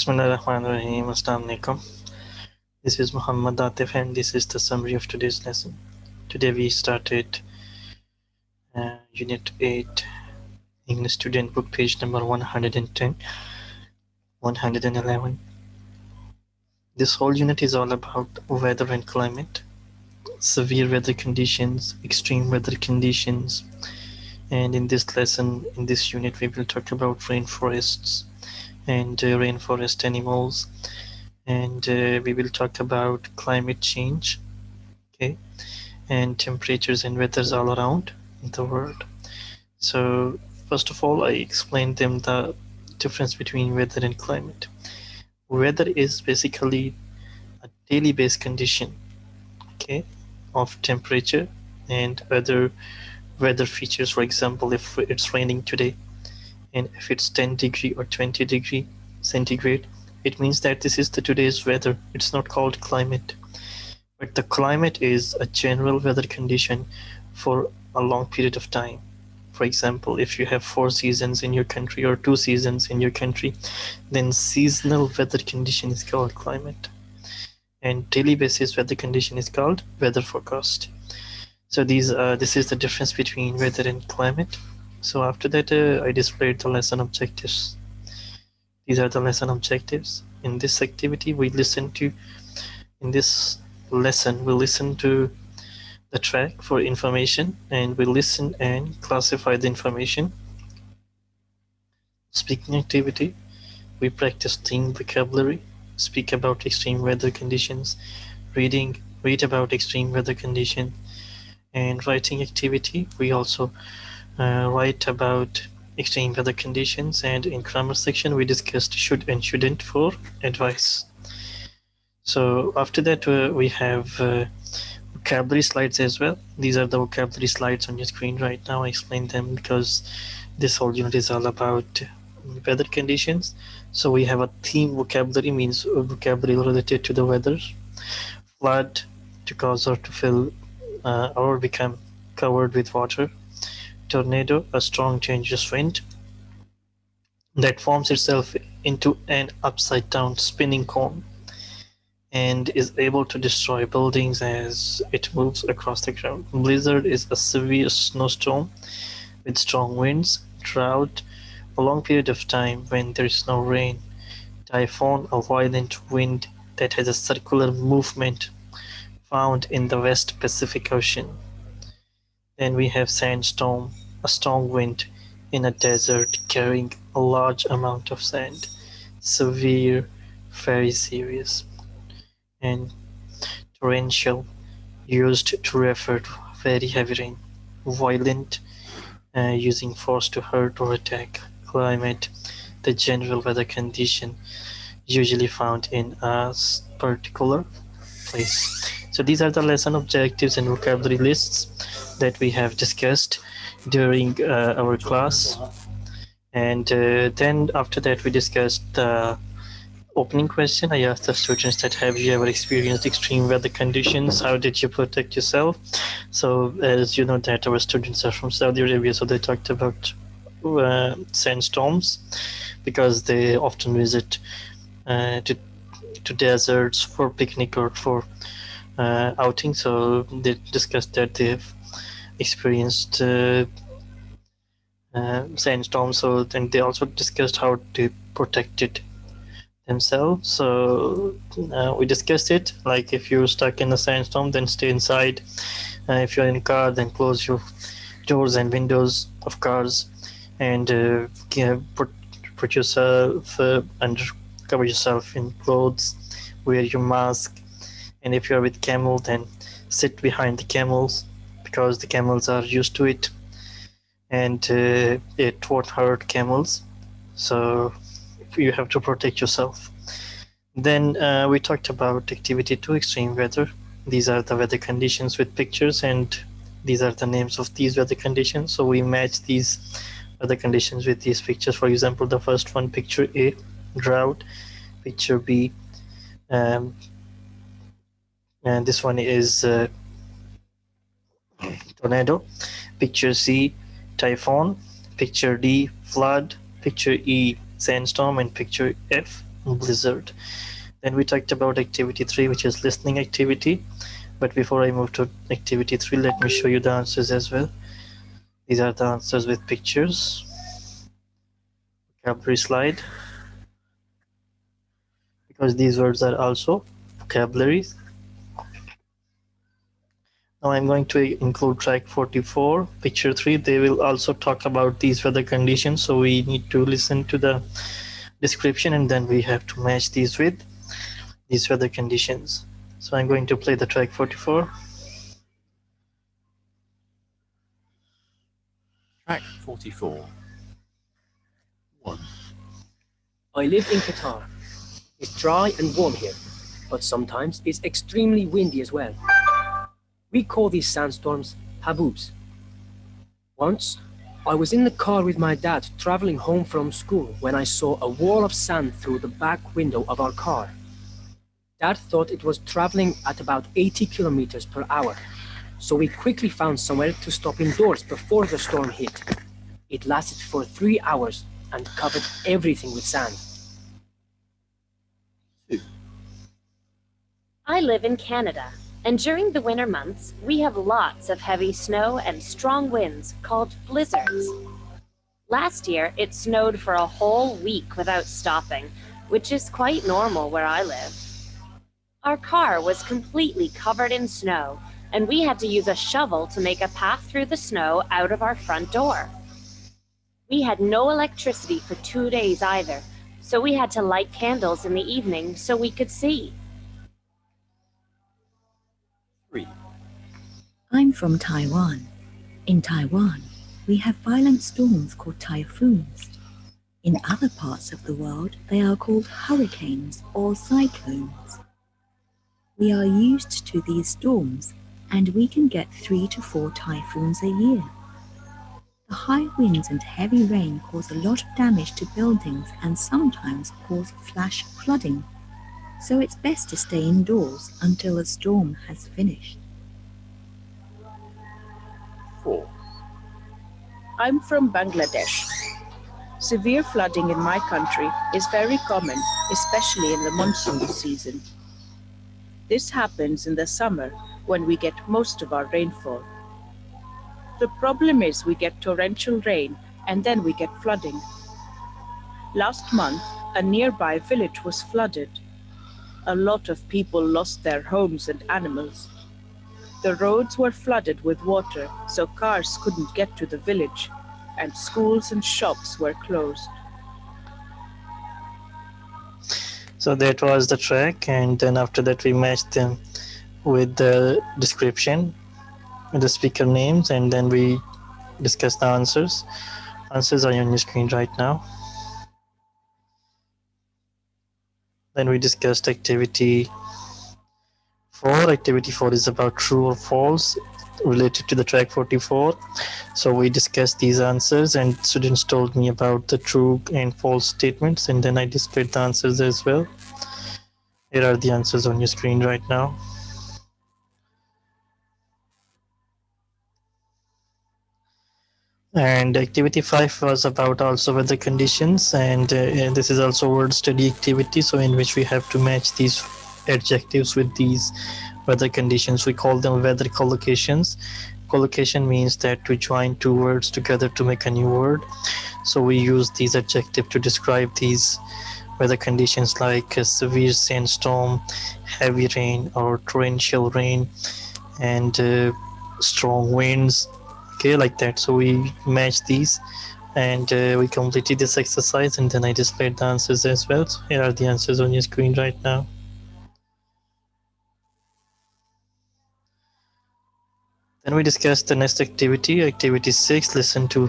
Bismillahirrahmanirrahim. Assalamu alaikum. This is Muhammad Atif and this is the summary of today's lesson. Today we started Unit 8, English Student Book, page number 110, 111. This whole unit is all about weather and climate, severe weather conditions, extreme weather conditions, and in this lesson, in this unit, we will talk about rainforests and rainforest animals, and we will talk about climate change, okay, and temperatures and weathers all around the world. So first of all, I explained them the difference between weather and climate. Weather is basically a daily based condition, okay, of temperature and other weather features. For example, if it's raining today and if it's 10 degree or 20 degree centigrade, it means that this is the today's weather. It's not called climate. But the climate is a general weather condition for a long period of time. For example, if you have 4 seasons in your country or 2 seasons in your country, then seasonal weather condition is called climate. And daily basis weather condition is called weather forecast. So this is the difference between weather and climate. So after that, I displayed the lesson objectives. These are the lesson objectives. In this activity, in this lesson, we listen to the track for information and we listen and classify the information. Speaking activity, we practice theme vocabulary, speak about extreme weather conditions, read about extreme weather condition, and writing activity, we also write about extreme weather conditions, and in grammar section we discussed should and shouldn't for advice. So after that we have vocabulary slides as well. These are the vocabulary slides on your screen right now. I explained them because this whole unit is all about weather conditions. So we have a theme vocabulary, means vocabulary related to the weather. Flood, to cause or to fill or become covered with water. Tornado, a strong dangerous wind that forms itself into an upside down spinning cone and is able to destroy buildings as it moves across the ground. Blizzard is a severe snowstorm with strong winds. Drought, a long period of time when there is no rain. Typhoon, a violent wind that has a circular movement found in the West Pacific Ocean. Then we have sandstorm, a strong wind in a desert carrying a large amount of sand. Severe, very serious. And torrential, used to refer to very heavy rain. Violent, using force to hurt or attack. Climate, the general weather condition usually found in a particular place. So these are the lesson objectives and vocabulary lists that we have discussed during our class. And then after that we discussed the opening question. I asked the students that have you ever experienced extreme weather conditions? How did you protect yourself? So as you know that our students are from Saudi Arabia, so they talked about sandstorms because they often visit to deserts for picnic or for outing. So they discussed that they've experienced sandstorm. So then they also discussed how to protect it themselves. So we discussed it, like if you're stuck in a sandstorm, then stay inside. If you're in a car, then close your doors and windows of cars and put yourself under, cover yourself in clothes, wear your mask. And if you're with camel, then sit behind the camels because the camels are used to it and it won't hurt camels. So you have to protect yourself. Then we talked about activity 2, extreme weather. These are the weather conditions with pictures and these are the names of these weather conditions. So we match these weather conditions with these pictures. For example, the first one, picture A, drought. Picture B, and this one is tornado. Picture C, typhoon. Picture D, flood. Picture E, sandstorm. And picture F, blizzard. Then we talked about activity 3, which is listening activity. But before I move to activity 3, let me show you the answers as well. These are the answers with pictures. Vocabulary slide. Because these words are also vocabularies. Now I'm going to include track 44, picture 3. They will also talk about these weather conditions. So we need to listen to the description and then we have to match these with these weather conditions. So I'm going to play the track 44. Track 44. 1. I live in Qatar. It's dry and warm here, but sometimes it's extremely windy as well. We call these sandstorms haboobs. Once, I was in the car with my dad traveling home from school when I saw a wall of sand through the back window of our car. Dad thought it was traveling at about 80 kilometers per hour, so we quickly found somewhere to stop indoors before the storm hit. It lasted for 3 hours and covered everything with sand. 2. I live in Canada, and during the winter months, we have lots of heavy snow and strong winds called blizzards. Last year, it snowed for a whole week without stopping, which is quite normal where I live. Our car was completely covered in snow, and we had to use a shovel to make a path through the snow out of our front door. We had no electricity for 2 days either, so we had to light candles in the evening so we could see. 3. I'm from Taiwan. In Taiwan, we have violent storms called typhoons. In other parts of the world, they are called hurricanes or cyclones. We are used to these storms, and we can get 3 to 4 typhoons a year. The high winds and heavy rain cause a lot of damage to buildings and sometimes cause flash flooding. So it's best to stay indoors until the storm has finished. 4. I'm from Bangladesh. Severe flooding in my country is very common, especially in the monsoon season. This happens in the summer when we get most of our rainfall. The problem is we get torrential rain and then we get flooding. Last month, a nearby village was flooded. A lot of people lost their homes and animals. The roads were flooded with water, so cars couldn't get to the village, and schools and shops were closed. So that was the track, and then after that we matched them with the description, with the speaker names, and then we discussed the answers. Answers are on your screen right now. Then we discussed activity 4. Activity 4 is about true or false related to the track 44. So we discussed these answers and students told me about the true and false statements, and then I displayed the answers as well. Here are the answers on your screen right now. And activity 5 was about also weather conditions, and this is also word study activity, so in which we have to match these adjectives with these weather conditions. We call them weather collocations. Collocation means that we join two words together to make a new word. So we use these adjectives to describe these weather conditions like a severe sandstorm, heavy rain or torrential rain, and strong winds, okay, like that. So we match these, and we completed this exercise, and then I displayed the answers as well. So here are the answers on your screen right now. Then we discussed the next activity, activity 6. Listen to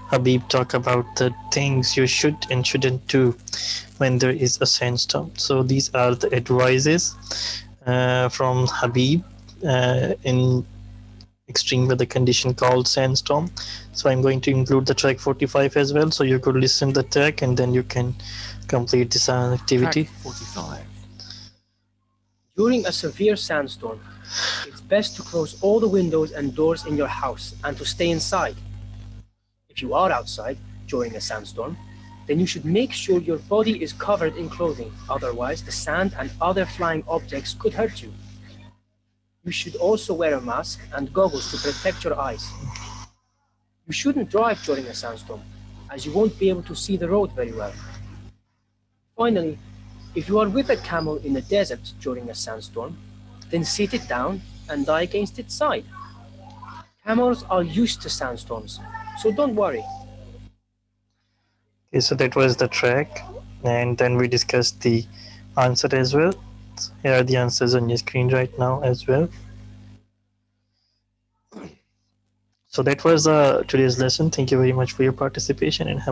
Habib talk about the things you should and shouldn't do when there is a sandstorm. So these are the advices from Habib in extreme weather condition called sandstorm. So I'm going to include the track 45 as well, so you could listen to the track and then you can complete this activity. Track 45. During a severe sandstorm, it's best to close all the windows and doors in your house and to stay inside. If you are outside during a sandstorm, then you should make sure your body is covered in clothing. Otherwise, the sand and other flying objects could hurt you. You should also wear a mask and goggles to protect your eyes. You shouldn't drive during a sandstorm, as you won't be able to see the road very well. Finally, if you are with a camel in the desert during a sandstorm, then sit it down and lie against its side. Camels are used to sandstorms, so don't worry. Okay, so that was the track, and then we discussed the answer as well. Here are the answers on your screen right now as well. So that was today's lesson. Thank you very much for your participation, and have